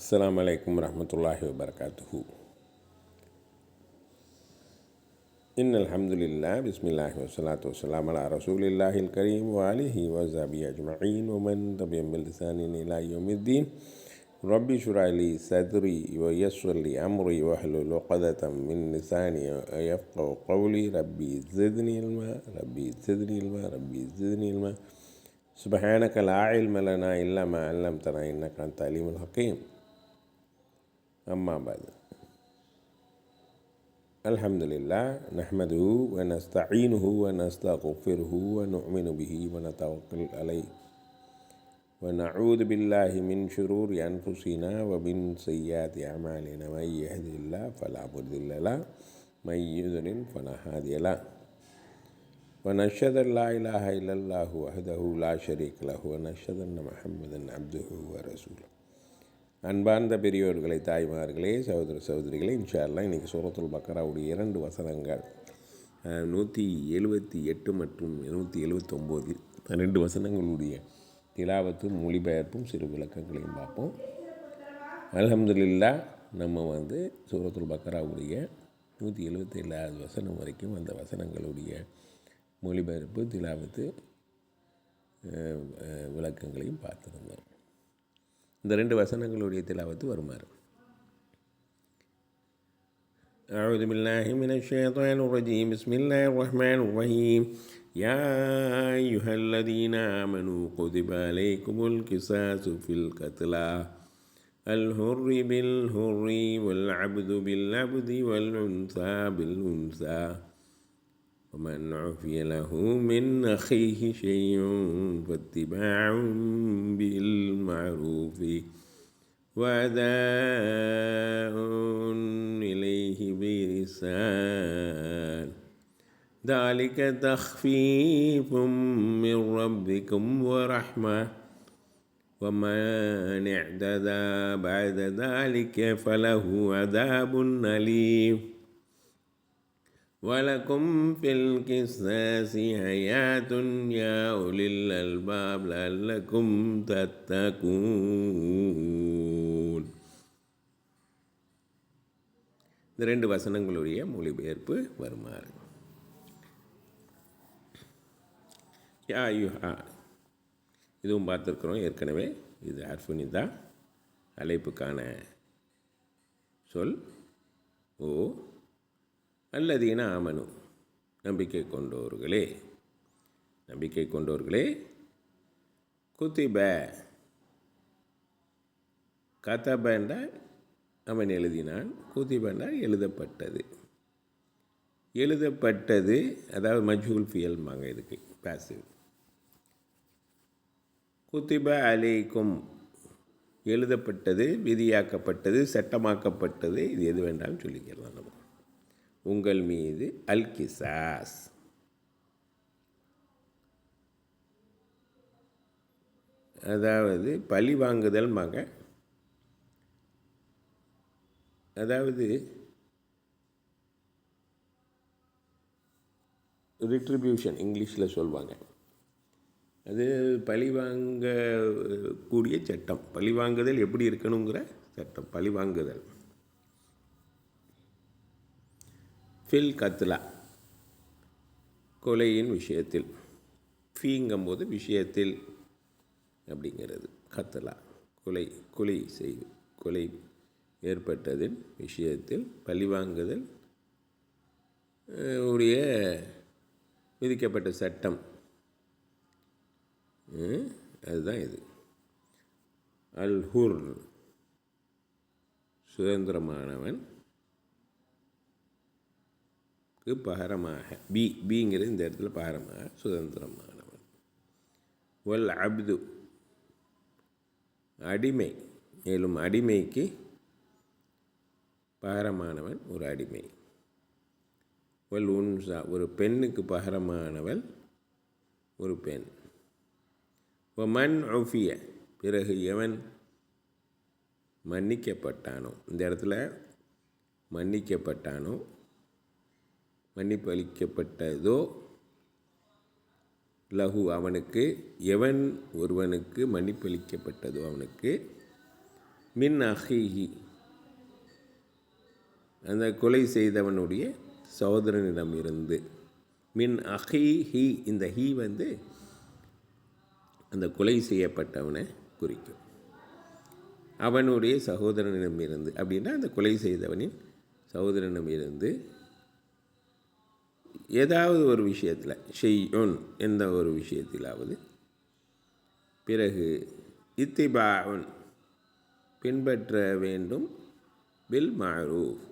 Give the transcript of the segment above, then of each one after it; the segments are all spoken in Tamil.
السلام عليكم ورحمة الله وبركاته. إن الحمد لله بسم الله والصلاة والسلام على رسول الله الكريم وآله وصحبه أجمعين ومن تبعهم بلسان إلى يوم الدين. ربي اشرح لي صدري ويسر لي أمري واحلل عقدة من لساني يفقهوا قولي. ربي زدني علما ربي زدني علما ربي زدني علما. سبحانك لا علم لنا إلا ما علمتنا إنك أنت العليم الحكيم. أما بعد، الحمد لله نحمده ونستعينه ونستغفره ونؤمن به ونتوكل عليه ونعوذ بالله من شرور أنفسنا ومن سيئات أعمالنا. من يهده الله فلا مضل له من يضلل فلا هادي له ونشهد أن لا إله إلا الله وحده لا شريك له ونشهد أن محمدا عبده ورسوله. அன்பார்ந்த பெரியோர்களை, தாய்மார்களே, சகோதர சகோதரிகளே, இன்ஷா அல்லாஹ் இன்றைக்கி சூரத்துல் பக்கராவுடைய 2 வசனங்கள் 178 மற்றும் 179 2 வசனங்களுடைய திலாவத்தும் மொழிபெயர்ப்பும் சிறு விளக்கங்களையும் பார்ப்போம். அல்ஹம்துலில்லாஹ், நம்ம சூரத்துல் பக்கராவுடைய 177 வசனம் வரைக்கும் அந்த வசனங்களுடைய மொழிபெயர்ப்பு, திலாவத்து, விளக்கங்களையும் பார்த்துருந்தோம். இந்த 2 வசனங்களுடைய திலாவத்து வருமாறு. أعوذ بالله من الشيطان الرجيم. بسم الله الرحمن الرحيم. يا أيها الذين آمنوا كتب عليكم القصاص في القتلى الحر بالحر والعبد بالعبد والأنثى بالأنثى ومن عفي له من أخيه شيء فاتباع بالمعروف وأداء إليه بإحسان ذلك تخفيف من ربكم ورحمة ومن اعتدى بعد ذلك فله عذاب أليم ولكم في القصاص حياة يا أولي الألباب لعلكم تتقون. இந்த 2 வசனங்களுடைய மொழிபெயர்ப்பு வருமாறு. யா யுஹா, இதுவும் பார்த்துருக்குறோம் ஏற்கனவே. இது அர்ஃபுனிதா, அழைப்புக்கான சொல். ஓ அல்லதீன ஆமனு, நம்பிக்கை கொண்டோர்களே, நம்பிக்கை கொண்டோர்களே. குத்திப, கதப என்றால் அவன் எழுதினான், குத்திப என்றால் எழுதப்பட்டது. எழுதப்பட்டது அதாவது மஜ்ஹூல் ஃபியல்மாங்க, இதுக்கு பாசிவ். குத்திப அலைக்கும், எழுதப்பட்டது, விதியாக்கப்பட்டது, சட்டமாக்கப்பட்டது. இது எது வேண்டாலும் சொல்லிக்கலாம் நம்ம. உங்கள் மீது அல் கிசாஸ், அதாவது பழி வாங்குதல் மக, அதாவது ரிட்ரிபியூஷன் இங்கிலீஷில் சொல்லுவாங்க. அது பழி வாங்கக்கூடிய சட்டம். பழி வாங்குதல் எப்படி இருக்கணுங்கிற சட்டம். பழி வாங்குதல். ஃபில் கத்லா, கொலையின் விஷயத்தில். ஃபீங்கும்போது விஷயத்தில் அப்படிங்கிறது. கத்லா கொலை, கொலை கொலை ஏற்பட்டதின் விஷயத்தில் பழிவாங்குதல் உடைய விதிக்கப்பட்ட சட்டம். அதுதான் இது. அல் ஹுர், சுதந்திரமானவன் பகரமாக. பிங்கிறது இந்த இடத்துல பகரமாக, சுதந்திரமானவன். வல் அப்து, அடிமை. மேலும் அடிமைக்கு பகரமானவன் ஒரு அடிமை. வல் உன்சா, ஒரு பெண்ணுக்கு பகரமானவள் ஒரு பெண். மன் உஃபிய, பிறகு எவன் மன்னிக்கப்பட்டானோ, இந்த இடத்துல மன்னிக்கப்பட்டானோ, மன்னிப்பு அளிக்கப்பட்டதோ, லஹு அவனுக்கு, எவன் ஒருவனுக்கு மன்னிப்பு அளிக்கப்பட்டதோ அவனுக்கு, மின் அஹீஹி, அந்த கொலை செய்தவனுடைய சகோதரனிடம் இருந்து. மின் அஹீஹி, இந்த ஹீ வந்து அந்த கொலை செய்யப்பட்டவனை குறிக்கும். அவனுடைய சகோதரனிடம் இருந்து அப்படின்னா அந்த கொலை செய்தவனின் சகோதரனிடம் இருந்து ஏதாவது ஒரு விஷயத்தில், ஷெய்யுன் எந்த ஒரு விஷயத்திலாவது, பிறகு இத்திபாஉன் பின்பற்ற வேண்டும், பில் மஅரூஃப்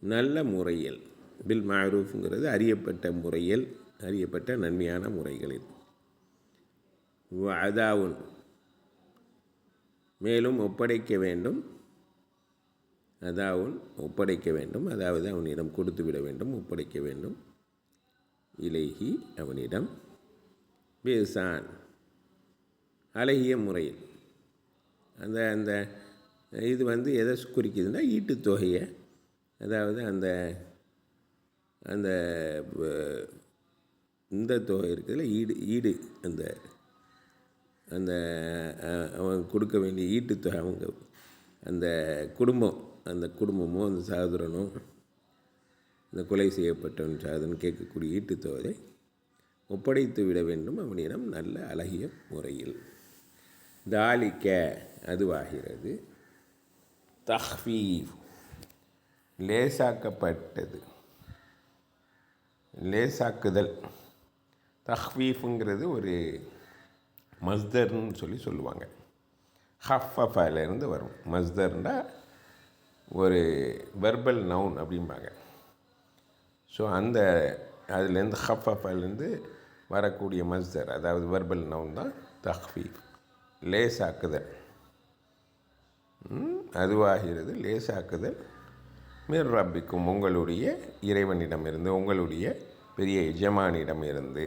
நல்ல முறையில். பில் மஅரூஃப்ங்கிறது அறியப்பட்ட முறையில், அறியப்பட்ட நன்மையான முறைகளில். அதாவுன் மேலும் ஒப்படைக்க வேண்டும், அதாவுன் ஒப்படைக்க வேண்டும், அதாவது அவனிடம் கொடுத்து விட வேண்டும், ஒப்படைக்க வேண்டும். இலைஹி அவனிடம், பேசான் அழகிய முறையில். அந்த அந்த இது வந்து எதை குறிக்குதுன்னா ஈட்டுத் தொகையை, அதாவது அந்த அந்த இந்த தொகை இருக்குதுல்ல, ஈடு அந்த அந்த அவன் கொடுக்க வேண்டிய ஈட்டுத்தொகை, அவங்க அந்த குடும்பமோ அந்த சகோதரனோ இந்த கொலை செய்யப்பட்டவன் சகோதரன் கேட்கக்கூடிய ஈட்டுத்தொகை ஒப்படைத்து விட வேண்டும் அவனிடம் நல்ல அழகிய முறையில். தாலிக்க அதுவாகிறது, தஹ்ஃபீஃப் லேசாக்கப்பட்டது, லேசாக்குதல். தஹ்ஃபீஃபுங்கிறது ஒரு மஸ்தர்னு சொல்லுவாங்க. ஹஃபஃபிலிருந்து வரும். மஸ்தர்னால் ஒரு வெர்பல் நவுன் அப்படிம்பாங்க. ஸோ அந்த அதுலேருந்து ஹஃபஃபிலிருந்து வரக்கூடிய மஸ்தர், அதாவது வெர்பல் நவுன் தான் தஹ்ஃபீஃப், லேசாக்குதல். அதுவாகிறது லேசாக்குதல். மிர் ரப்பிக்கும் உங்களுடைய இறைவனிடமிருந்து, உங்களுடைய பெரிய எஜமானிடமிருந்து.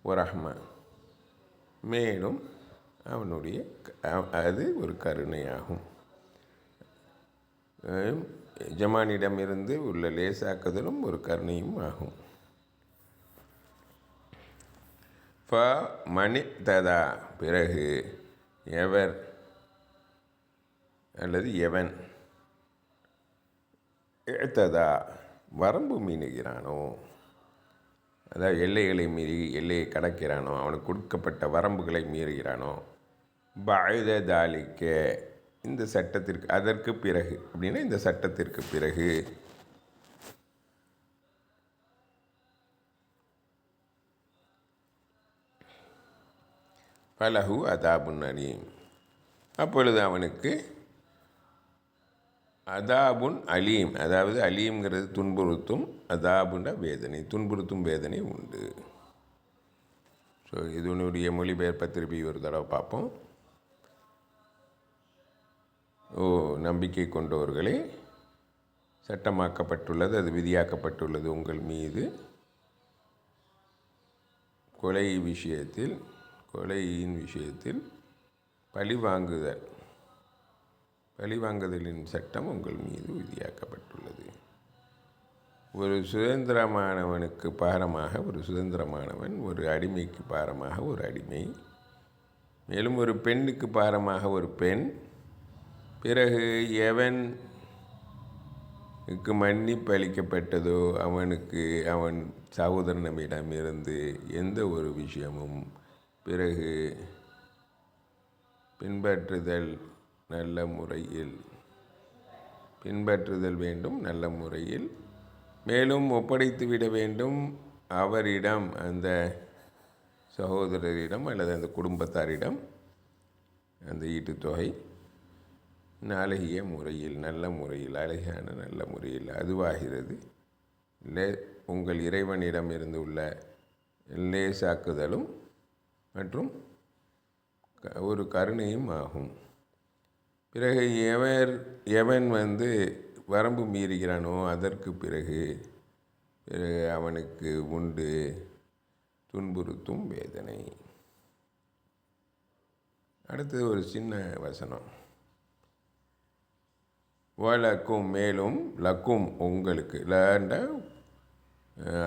ரஹ்மா மேலும் அவனுடைய அது ஒரு கருணையாகும். எஜமானிடமிருந்து உள்ள லேசாக்குதலும் ஒரு கருணையும் ஆகும். ஃப மனித்ததா பிறகு எவர் அல்லது எவன் எழுத்ததா வரம்பு மீறுகிறானோ, அதாவது எல்லைகளை மீறி எல்லையை கடக்கிறானோ, அவனுக்கு கொடுக்கப்பட்ட வரம்புகளை மீறுகிறானோ, பஅத தாலிக்க இந்த சட்டத்திற்கு, அதற்கு பிறகு அப்படின்னா இந்த சட்டத்திற்கு பிறகு, ஃபலஹு அதாபுன் அலீம் அப்பொழுது அவனுக்கு அதாபுன் அலீம், அதாவது அலீம்ங்கிறது துன்புறுத்தும், அதாபுன்ற வேதனை, துன்புறுத்தும் வேதனை உண்டு. ஸோ இதனுடைய மொழிபெயர்ப்பை திருப்பி ஒரு தடவை பார்ப்போம். ஓ நம்பிக்கை கொண்டவர்களே, சட்டமாக்கப்பட்டுள்ளது, அது விதியாக்கப்பட்டுள்ளது உங்கள் மீது கொலையின் விஷயத்தில் பழிவாங்குதலின் சட்டம் உங்கள் மீது விதியாக்கப்பட்டுள்ளது. ஒரு சுதந்திரமானவனுக்கு பாரமாக ஒரு சுதந்திரமானவன், ஒரு அடிமைக்கு பாரமாக ஒரு அடிமை, மேலும் ஒரு பெண்ணுக்கு பாரமாக ஒரு பெண். பிறகு எவனுக்கு மன்னிப்பு அளிக்கப்பட்டதோ அவனுக்கு அவன் சகோதரனிடமிருந்து எந்த ஒரு விஷயமும் பிறகு பின்பற்றுதல் வேண்டும் நல்ல முறையில், மேலும் ஒப்படைத்துவிட வேண்டும் அவரிடம், அந்த சகோதரரிடம் அல்லது அந்த குடும்பத்தாரிடம் அந்த ஈட்டுத்தொகை அழகிய முறையில், நல்ல முறையில், அழகான நல்ல முறையில். அதுவாகிறது உங்கள் இறைவனிடம் இருந்து உள்ள லேசாக்குதலும் மற்றும் ஒரு கருணையும் ஆகும். பிறகு எவன் வரம்பு மீறுகிறானோ அதற்கு பிறகு அவனுக்கு உண்டு துன்புறுத்தும் வேதனை. அடுத்தது ஒரு சின்ன வசனம். வலக்கும் மேலும், லக்கும் உங்களுக்கு, லண்ட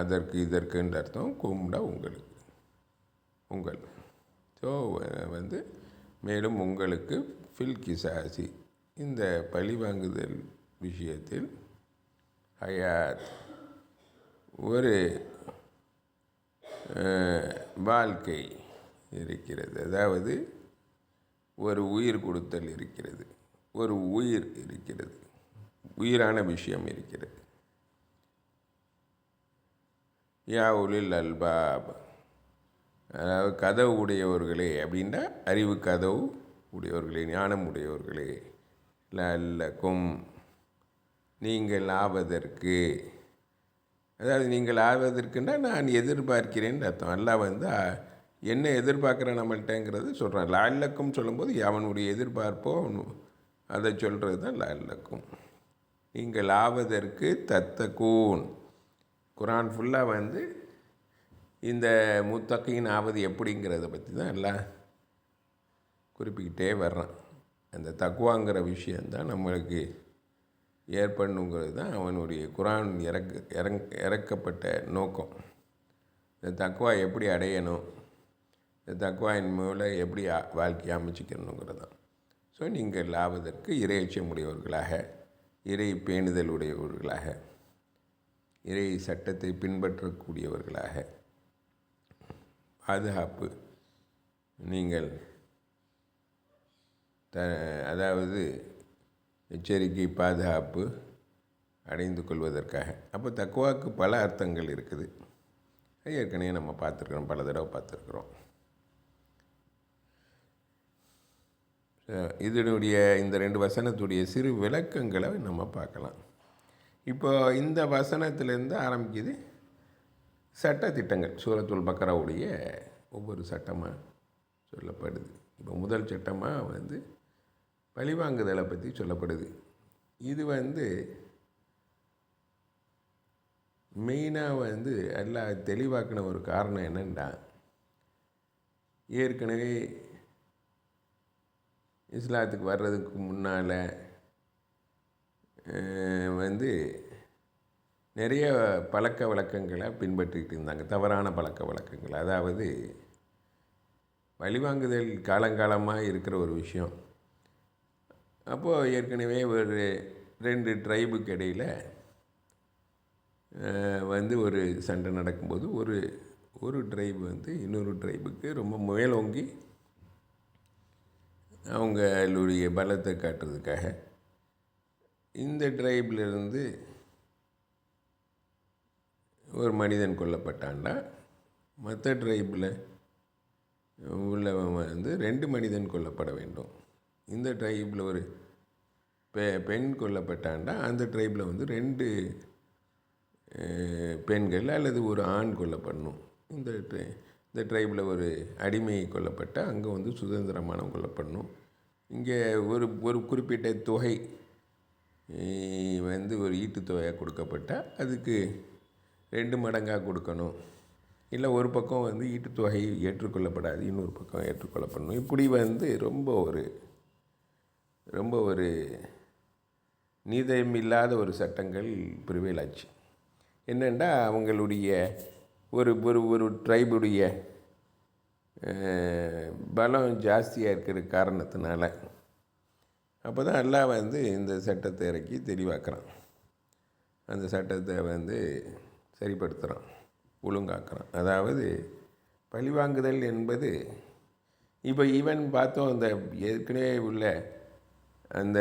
அதற்கு இதற்குன்ற அர்த்தம், கும்டா உங்களுக்கு, உங்கள். ஸோ மேலும் உங்களுக்கு ஃபில் கிசாசி இந்த பழிவாங்குதல் விஷயத்தில் ஹயாத் ஒரு வாழ்க்கை இருக்கிறது. அதாவது ஒரு உயிர் கொடுத்தல் இருக்கிறது, ஒரு உயிர் இருக்கிறது, உயிரான விஷயம் இருக்கிறது. யா உலில் அல்பாப், அதாவது கதவு உடையவர்களே அப்படின்னா அறிவு கதவு உடையவர்களே, ஞானம் உடையவர்களே, லல்லக்கும் நீங்கள் ஆவதற்கு, அதாவது நீங்கள் ஆவதற்குன்னா நான் எதிர்பார்க்கிறேன்னு அர்த்தம். அல்லாஹ் வந்து என்ன எதிர்பார்க்குறேன் நம்மள்கிட்டங்கிறது சொல்கிறான். லல்லக்கும் சொல்லும்போது அவனுடைய எதிர்பார்ப்போ அதை சொல்கிறது தான் லல்லக்கும். நீங்கள் ஆவதற்கு தத்தக்கூன். குரான் ஃபுல்லாக வந்து இந்த முத்தகீன் ஆவது எப்படிங்கிறத பற்றி தான் எல்லாம் குறிப்பிக்கிட்டே வர்றான். அந்த தக்குவாங்கிற விஷயந்தான் நம்மளுக்கு ஏற்படணுங்கிறது தான் அவனுடைய குரான் இறக்கப்பட்ட நோக்கம். இந்த தக்குவா எப்படி அடையணும், இந்த தக்குவாயின் மூலம் எப்படி வாழ்க்கையை அமைச்சிக்கணுங்கிறது தான். ஸோ நீங்கள் லாபதற்கு இறையச்சம் உடையவர்களாக, இறை பேணுதல் உடையவர்களாக, இறை சட்டத்தை பின்பற்றக்கூடியவர்களாக, பாதுகாப்பு நீங்கள் அதாவது எச்சரிக்கை பாதுகாப்பு அடைந்து கொள்வதற்காக. அப்போ தக்குவாக்கு பல அர்த்தங்கள் இருக்குது. ஏற்கனவே நம்ம பார்த்துருக்குறோம், பல தடவை பார்த்துருக்குறோம். இதனுடைய இந்த 2 வசனத்துடைய சிறு விளக்கங்களை நம்ம பார்க்கலாம். இப்போ இந்த வசனத்திலேருந்து ஆரம்பிக்குது சட்டத்திட்டங்கள். சூரத்துல் பக்கராவுடைய ஒவ்வொரு சட்டமாக சொல்லப்படுது. இப்போ முதல் சட்டமாக வந்து பழிவாங்குதலை பற்றி சொல்லப்படுது. இது வந்து மெயினாக வந்து எல்லாம் தெளிவாக்கின ஒரு காரணம் என்னென்னா, ஏற்கனவே இஸ்லாத்துக்கு வர்றதுக்கு முன்னால் வந்து நிறைய பழக்க வழக்கங்களை பின்பற்றிக்கிட்டு இருந்தாங்க, தவறான பழக்க வழக்கங்கள். அதாவது பழிவாங்குதல் காலங்காலமாக இருக்கிற ஒரு விஷயம். அப்போது ஏற்கனவே ஒரு 2 ட்ரைபுக்கு இடையில் வந்து ஒரு சண்டை நடக்கும்போது ஒரு ட்ரைபு வந்து இன்னொரு ட்ரைபுக்கு ரொம்ப மேலோங்கி அவங்களுடைய பலத்தை காட்டுறதுக்காக இந்த ட்ரைபிலிருந்து ஒரு மனிதன் கொல்லப்பட்டான்டா, மற்ற ட்ரைபில் உள்ளவன் வந்து 2 மனிதன் கொல்லப்பட வேண்டும். இந்த ட்ரைபில் ஒரு பெண் கொல்லப்பட்டான்டா, அந்த ட்ரைபில் வந்து 2 பெண்கள் அல்லது ஒரு ஆண் கொல்லப்படணும். இந்த ட்ரைபில் ஒரு அடிமை கொல்லப்பட்டால் அங்கே வந்து சுதந்திரமானவன் கொல்லப்படணும். இங்கே ஒரு குறிப்பிட்ட தொகை வந்து ஒரு ஈட்டுத்தொகையாக கொடுக்கப்பட்டால் அதுக்கு 2 மடங்காக கொடுக்கணும். இல்லை ஒரு பக்கம் வந்து ஈட்டுத்தொகை ஏற்றுக்கொள்ளப்படாது, இன்னொரு பக்கம் ஏற்றுக்கொள்ளப்படணும். இப்படி வந்து ரொம்ப ஒரு நீதமில்லாத ஒரு சட்டங்கள் பிரிவேலாச்சு. என்னென்னா அவங்களுடைய ஒரு ட்ரைபுடைய பலம் ஜாஸ்தியாக இருக்கிற காரணத்தினால அப்போ தான் எல்லாம் வந்து இந்த சட்டத்தை இறக்கி தெளிவாக்குறான். அந்த சட்டத்தை வந்து சரிப்படுத்துகிறான், ஒழுங்காக்குறான். அதாவது பழிவாங்குதல் என்பது இப்போ ஈவன் பார்த்தோம், அந்த ஏற்கனவே உள்ள அந்த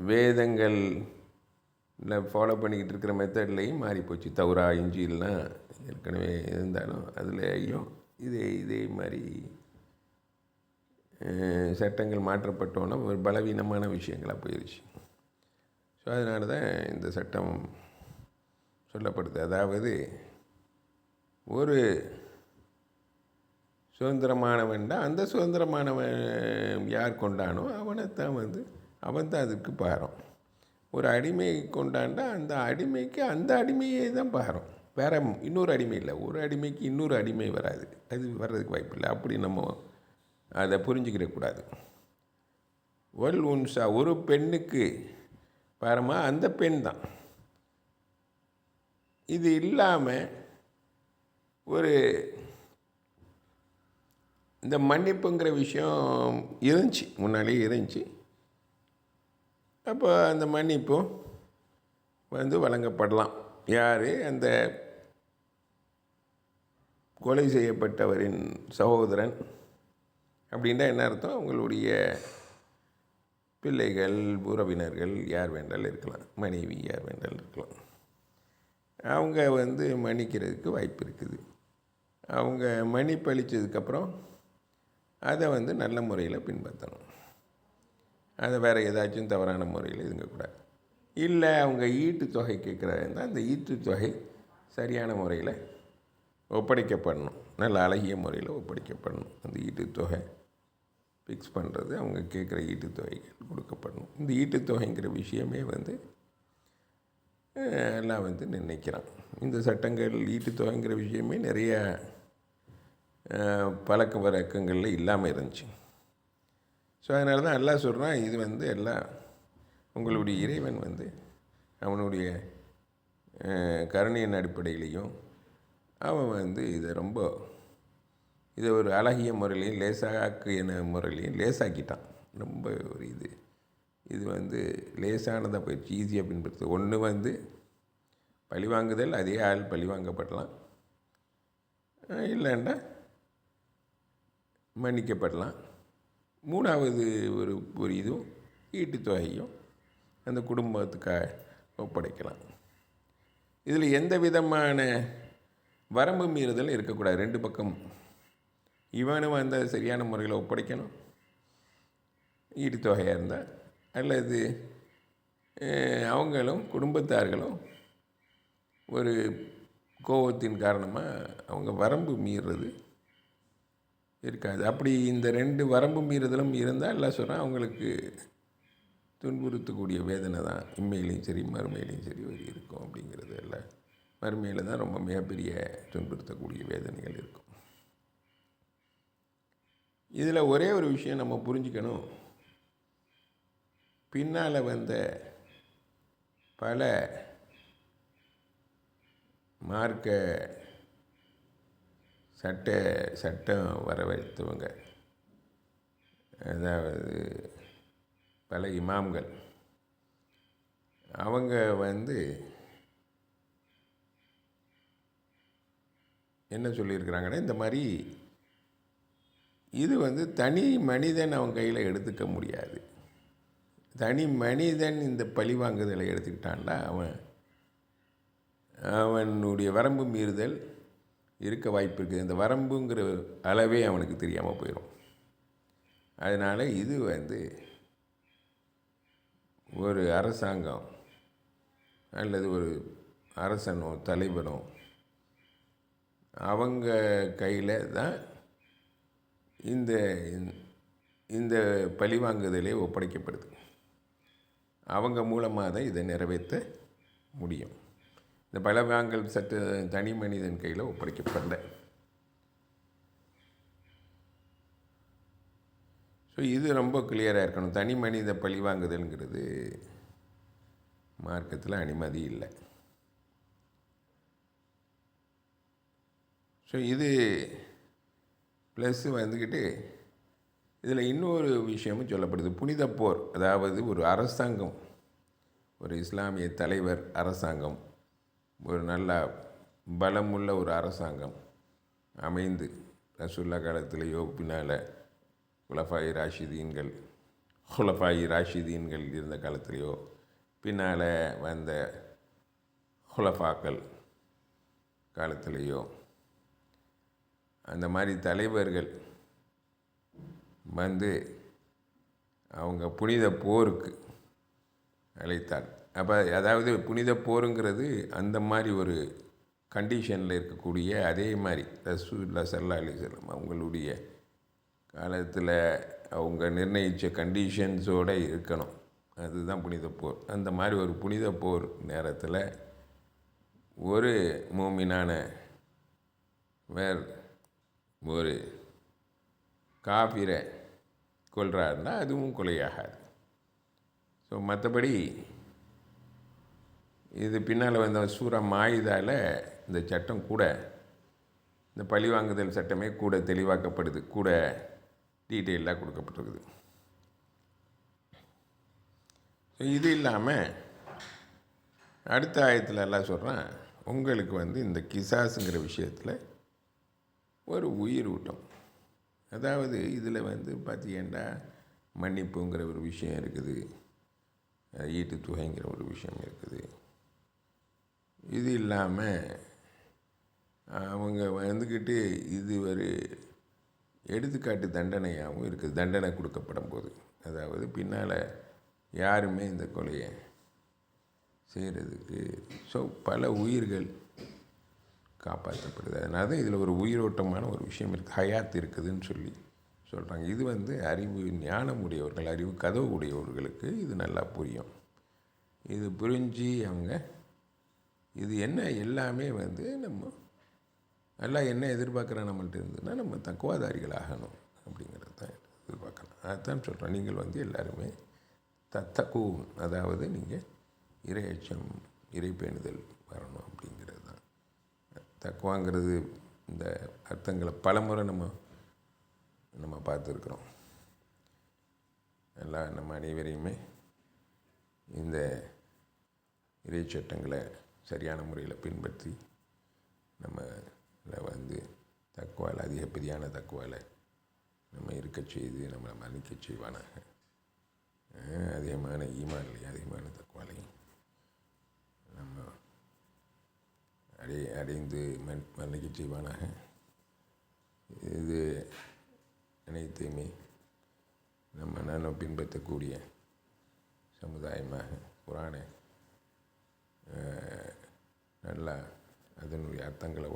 வேதங்களில் ஃபாலோ பண்ணிக்கிட்டு இருக்கிற மெத்தட்லேயும் மாறிப்போச்சு. தௌரா இஞ்சிலாம் ஏற்கனவே இருந்தாலும் அதுலேயும் இதே மாதிரி சட்டங்கள் மாற்றப்பட்டோன்னா ஒரு பலவீனமான விஷயங்களாக போயிடுச்சு. ஸோ அதனால தான் இந்த சட்டம் சொல்லப்படுது. அதாவது ஒரு சுதந்திரமானவன்டா அந்த சுதந்திரமானவன் யார் கொண்டானோ அவனைத்தான் வந்து அவன் தான் அதுக்கு பாரம். ஒரு அடிமை கொண்டாண்டா அந்த அடிமைக்கு அந்த அடிமையே தான் பாரம், வேறு இன்னொரு அடிமை இல்லை. ஒரு அடிமைக்கு இன்னொரு அடிமை வராது, அது வர்றதுக்கு வாய்ப்பு இல்லை. அப்படி நம்ம அதை புரிஞ்சுக்கிடக்கூடாது. வல் உன்சா, ஒரு பெண்ணுக்கு பாரமாக அந்த பெண் தான். இது இல்லாமல் ஒரு இந்த மன்னிப்புங்கிற விஷயம் இருந்துச்சு, முன்னாடியே இருந்துச்சு. அப்போ அந்த மன்னிப்பும் வழங்கப்படலாம். யார்? அந்த கொலை செய்யப்பட்டவரின் சகோதரன் அப்படின்னா என்ன அர்த்தம்? அவங்களுடைய பிள்ளைகள், உறவினர்கள் யார் வேண்டாலும் இருக்கலாம், மனைவி யார் வேண்டாலும் இருக்கலாம். அவங்க மன்னிக்கிறதுக்கு வாய்ப்பு இருக்குது. அவங்க மன்னிப்பு அளித்ததுக்கப்புறம் அதை நல்ல முறையில் பின்பற்றணும். அதை வேறு ஏதாச்சும் தவறான முறையில் இதுங்கக்கூடாது. இல்லை அவங்க ஈட்டு தொகை கேட்குறாருன்னா அந்த ஈட்டு தொகை சரியான முறையில் ஒப்படைக்கப்படணும், நல்ல அழகிய முறையில் ஒப்படைக்கப்படணும். அந்த ஈட்டு தொகை ஃபிக்ஸ் பண்ணுறது, அவங்க கேட்குற ஈட்டு தொகைகள் கொடுக்கப்படணும். இந்த ஈட்டு தொகைங்கிற விஷயமே எல்லாம் நிர்ணயிக்கிறான். இந்த சட்டங்கள் ஈட்டு தொகைங்கிற விஷயமே நிறைய பழக்க வழக்கங்களில் இல்லாமல் இருந்துச்சு. ஸோ அதனால தான் எல்லாம் சொல்கிறான், இது எல்லாம் உங்களுடைய இறைவன் அவனுடைய கருணையின் அடிப்படையிலையும் அவன் இதை ஒரு அழகிய முறையிலையும் லேசாக்கின முறையிலையும் லேசாக்கிட்டான். ரொம்ப ஒரு இது லேசானதாக போயிடுச்சு, ஈஸியாக பின்பற்றது. ஒன்று பழிவாங்குதல், அதே ஆள் பழிவாங்கப்படலாம், இல்லைன்னா மன்னிக்கப்படலாம். மூணாவது ஒரு இதுவும் ஈட்டு தொகையும் அந்த குடும்பத்துக்காக ஒப்படைக்கலாம். இதில் எந்த விதமான வரம்பு மீறுதல் இருக்கக்கூடாது. ரெண்டு பக்கம் இவனும் சரியான முறையில் ஒப்படைக்கணும், ஈட்டு தொகையாக இருந்தால், அல்லது அவங்களும் குடும்பத்தார்களும் ஒரு கோபத்தின் காரணமாக அவங்க வரம்பு மீறுறது இருக்காது. அப்படி இந்த ரெண்டு வரம்பு மீறுதலும் இருந்தால் எல்லாம் சொல்கிறேன், அவங்களுக்கு துன்புறுத்தக்கூடிய வேதனை தான் இம்மையிலையும் சரி மறுமையிலையும் சரி இருக்கும். அப்படிங்கிறது எல்லாம் மறுமையில் தான் ரொம்ப மிகப்பெரிய துன்புறுத்தக்கூடிய வேதனைகள் இருக்கும். இதில் ஒரே ஒரு விஷயம் நம்ம புரிஞ்சுக்கணும். பின்னால் வந்த பல மார்க்க சட்டம் வரவழைத்தவங்க, அதாவது பல இமாம்கள், அவங்க என்ன சொல்லியிருக்கிறாங்கன்னா, இந்த மாதிரி இது தனி மனிதன் அவன் கையில் எடுத்துக்க முடியாது. தனி மனிதன் இந்த பழிவாங்குதலை எடுத்துக்கிட்டான்டா அவனுடைய வரம்பு மீறுதல் இருக்க வாய்ப்பு இருக்குது. இந்த வரம்புங்கிற அளவே அவனுக்கு தெரியாமல் போயிடும். அதனால் இது ஒரு அரசாங்கம் அல்லது ஒரு அரசனோ தலைவனோ அவங்க கையில் தான் இந்த பழிவாங்குதலே ஒப்படைக்கப்படுது. அவங்க மூலமாக தான் இதை நிறைவேற்ற முடியும். இந்த பழிவாங்கல் சற்று தனி மனிதன் கையில் ஒப்படைக்கப்படல. ஸோ இது ரொம்ப கிளியராக இருக்கணும். தனி மனித பழிவாங்குதல்ங்கிறது மார்க்கத்தில் அனுமதி இல்லை. ஸோ இது ப்ளஸ் இதில் இன்னொரு விஷயமும் சொல்லப்படுது. புனித போர், அதாவது ஒரு அரசாங்கம், ஒரு இஸ்லாமிய தலைவர் அரசாங்கம், ஒரு நல்ல பலமுள்ள ஒரு அரசாங்கம் அமைந்து ரசூல்லா காலத்திலேயோ பின்னால் குலஃபாயி ராஷிதீன்கள் இருந்த காலத்திலேயோ பின்னால் வந்த ஹுலஃபாக்கள் காலத்திலேயோ அந்த மாதிரி தலைவர்கள் அவங்க புனித போருக்கு அழைத்தார். அப்போ அதாவது புனித போருங்கிறது அந்த மாதிரி ஒரு கண்டிஷனில் இருக்கக்கூடிய, அதே மாதிரி ரசூலுல்லாஹி ஸல்லல்லாஹு அலைஹி வஸல்லம் அவங்களுடைய காலத்தில் அவங்க நிர்ணயித்த கண்டிஷன்ஸோடு இருக்கணும். அதுதான் புனித போர். அந்த மாதிரி ஒரு புனித போர் நேரத்தில் ஒரு மூமினான ஒரு காஃபிரை கொல்றாருன்னா அதுவும் கொலையாகாது. ஸோ மற்றபடி இது பின்னால் வந்த சூரா மாயிதாவில் இந்த சட்டம் கூட இந்த பழிவாங்குதல் சட்டமே கூட தெளிவாக்கப்படுது, கூட டீட்டெயிலாக கொடுக்கப்பட்டிருக்குது. இது இல்லாமல் அடுத்த ஆயத்தில் எல்லாம் சொல்கிறான், உங்களுக்கு இந்த கிசாஸுங்கிற விஷயத்தில் ஒரு உயிர் ஊட்டம். அதாவது இதில் பார்த்தீங்கன்னா மன்னிப்புங்கிற ஒரு விஷயம் இருக்குது, ஈட்டு தொகைங்கிற ஒரு விஷயம் இருக்குது. இது இல்லாமல் அவங்க வந்துக்கிட்டு இது ஒரு எடுத்துக்காட்டு தண்டனையாகவும் இருக்குது. தண்டனை கொடுக்கப்படும் போது, அதாவது பின்னால் யாருமே இந்த கொலையை செய்கிறதுக்கு பல உயிர்கள் காப்பாற்றப்படுது. அதனால தான் இதில் ஒரு உயிரோட்டமான ஒரு விஷயம் இருக்குது, ஹயாத் இருக்குதுன்னு சொல்லி சொல்கிறாங்க. இது அறிவு ஞானம் உடையவர்கள், அறிவு கதவு உடையவர்களுக்கு இது நல்லா புரியும். இது புரிஞ்சு அவங்க இது என்ன எல்லாமே நம்ம எல்லாம் என்ன எதிர்பார்க்குறோம் நம்மள்ட்ட இருந்துன்னா நம்ம தக்குவாதாரிகள் ஆகணும் அப்படிங்கிறது தான் எதிர்பார்க்கணும். அதுதான் சொல்கிறோம், நீங்கள் எல்லாருமே தத்தக்கூன், அதாவது நீங்கள் இறையச்சம் இறைப்பேணுதல் வரணும் அப்படிங்கிறது தான். தக்குவாங்கிறது இந்த அர்த்தங்களை பலமுறை நம்ம பார்த்துருக்குறோம். எல்லாம் நம்ம அனைவரையுமே இந்த இறை சட்டங்களை சரியான முறையில் பின்பற்றி நம்ம தக்குவால் அதிகப்படியான தக்குவால் நம்ம இருக்கச் செய்து நம்மளை மன்னிக்க செய்வானாக. அதிகமான ஈமான்லையும் அதிகமான தக்குவாலையும் நம்ம அடைந்து மன்னிக்க செய்வானாக. இது அனைத்தையுமே நம்ம பின்பற்றக்கூடிய சமுதாயமாக குர்ஆனை நல்லா அதனுடைய அர்த்தங்களை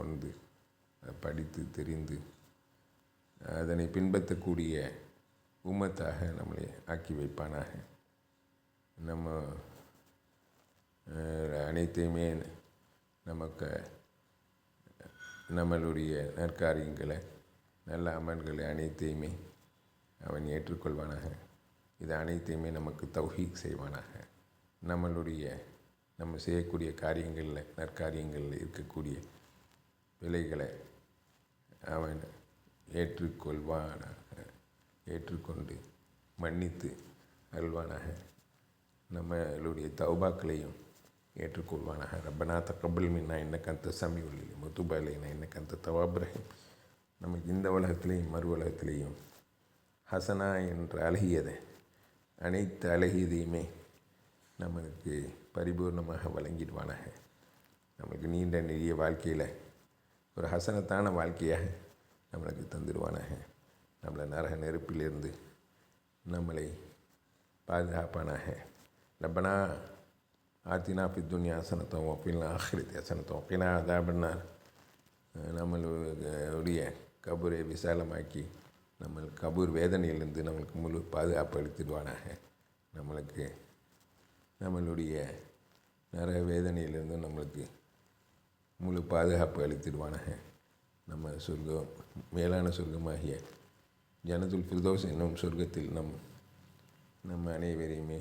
அதை படித்து தெரிந்து அதனை பின்பற்றக்கூடிய உம்மத்தாக நம்மளை ஆக்கி வைப்பானாக. நம்ம அனைத்தையுமே நமக்கு நம்மளுடைய நற்காரியங்களை நல்ல அமல்களை அனைத்தையுமே அவன் ஏற்றுக்கொள்வானாக. இது அனைத்தையுமே நமக்கு தௌஹீத் செய்வானாக. நம்ம செய்யக்கூடிய காரியங்களில் நற்காரியங்களில் இருக்கக்கூடிய விலைகளை அவன் ஏற்றுக்கொள்வானாக, ஏற்றுக்கொண்டு மன்னித்து அருள்வானாக. நம்மளுடைய தௌபாக்களையும் ஏற்றுக்கொள்வானாக. ரப்பனா தக்கபல் மின்னா இன்னக அன்த ஸமீஉல் அலீம் வ துப் அலைனா இன்னக அன்த தவ்வாபுர் ரஹீம். நமக்கு இந்த உலகத்திலையும் மறு உலகத்திலையும் ஹசனா என்ற அழகியதை அனைத்து அழகியதையுமே நம்மளுக்கு பரிபூர்ணமாக வழங்கிடுவானாக. நம்மளுக்கு நீண்ட நெடிய வாழ்க்கையில் ஒரு ஹசனத்தான வாழ்க்கையாக நம்மளுக்கு தந்துடுவானாக. நம்மளை நரக நெருப்பிலிருந்து நம்மளை பாதுகாப்பானாக. ரப்பனா ஆத்தினா ஃபித் துன்யா ஹஸனத்தன் வ ஃபில் ஆখিরাতি ஹஸனத்தன் வ கினா அஸாபன்னார். நம்மளுடைய கபூரை விசாலமாக்கி நம்ம கபூர் வேதனையிலிருந்து நம்மளுக்கு முழு பாதுகாப்பு அளித்திடுவானாக. நம்மளுடைய நரக வேதனையிலிருந்து நம்மளுக்கு முழு பாதுகாப்பு அளித்திடுவானாக. நம்ம சொர்க்கம், மேலான சொர்க்கமாகிய ஜன்னத்துல் ஃபிர்தௌஸ் என்னும் சொர்க்கத்தில் நம்ம அனைவரையுமே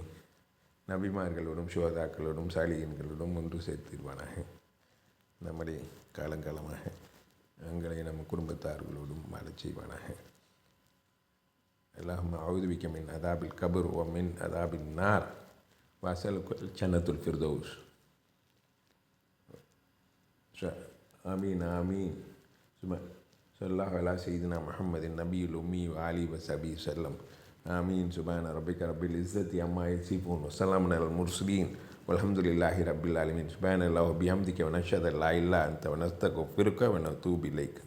நபிமார்களோடும் சுஹதாக்களோடும் சாலிஹீன்களோடும் ஒன்று சேர்த்திடுவானாக. நம்முடைய காலங்காலமாக எங்களை நம்ம குடும்பத்தார்களோடும் வாழச் செய்வானாக. அல்லாஹும்ம அஊது பிக மின் அதாபில் கபர் வ மின் அதாபின் நார் வஅஸ்அலுக ஜன்னத்துல் ஃபிர்தௌஸ். ஆமீன் ஆமீன். ஸல்லல்லாஹு அலா சய்யிதினா முஹம்மதின் நபியுல் உம்மி வ ஆலிஹி வ ஸஹ்பிஹி வஸல்லம். ஆமீன். சுப்ஹான ரப்பிக ரப்பில் இஸ்ஸத்தி அம்மா யசிஃபூன் வ ஸலாமுன் அலல் முர்ஸலீன் வல்ஹம்துலில்லாஹி ரப்பில் ஆலமீன். சுப்ஹானல்லாஹி வ பிஹம்திஹி வ நஷ்ஹது அல்லா இலாஹா இல்ல அன்த வ நஸ்தக்ஃபிருக வ நதூபு இலைக்.